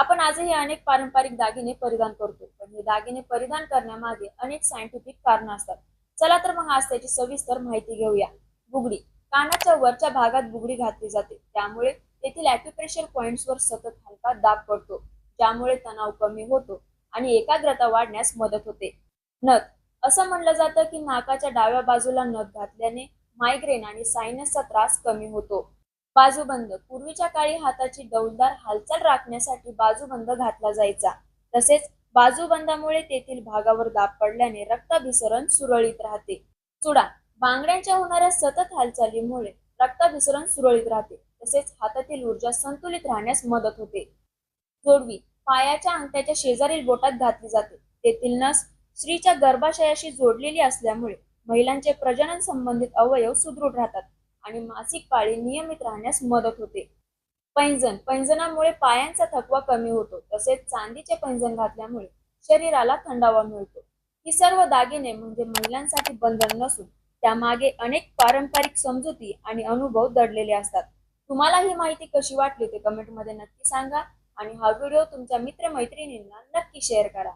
आपण आजही अनेक पारंपरिक दागिने परिधान करतो, पण हे दागिने परिधान करण्यामागे अनेक सायंटिफिक कारणं असतात. चला तर मग आज त्याची सविस्तर माहिती घेऊया. बुगडी. कानाच्या वरच्या भागात बुगडी घातली जाते. त्यामुळे तेथील ॲक्युप्रेशर पॉइंट्सवर सतत हलका दाब पडतो, ज्यामुळे तणाव कमी होतो आणि एकाग्रता वाढण्यास मदत होते. नथ. असं म्हणलं जातं की नाकाच्या डाव्या बाजूला नथ घातल्याने मायग्रेन आणि सायनसचा त्रास कमी होतो. बाजूबंद. पूर्वीच्या काळी हाताची डौलदार हालचाल राखण्यासाठी बाजूबंद घातला जायचा. तसेच बाजूबंदामुळे तेथील भागावर दाब पडल्याने रक्ताभिसरण सुरळीत राहते. चुडा. बांगड्यांच्या होणाऱ्या सतत हालचालीमुळे रक्ताभिसरण सुरळीत राहते. तसेच हातातील ऊर्जा संतुलित राहण्यास मदत होते. जोडवी. पायाच्या अंगठ्याच्या शेजारील बोटात घातली जाते. तेथील नस स्त्रीच्या गर्भाशयाशी जोडलेली असल्यामुळे महिलांचे प्रजनन संबंधित अवयव सुदृढ राहतात आणि मासिक पाळी नियमित राहण्यास मदत होते. पैंजण. पैंजणामुळे पायांचा थकवा कमी होतो. तसेच चांदीचे पैंजण घातल्यामुळे शरीराला थंडावा मिळतो. ही सर्व दागिने म्हणजे महिलांसाठी बंधन नसून त्यामागे अनेक पारंपरिक समजुती आणि अनुभव दडलेले असतात. तुम्हाला ही माहिती कशी वाटली ते कमेंटमध्ये नक्की सांगा आणि हा व्हिडिओ तुमच्या मित्रमैत्रिणींना नक्की शेअर करा.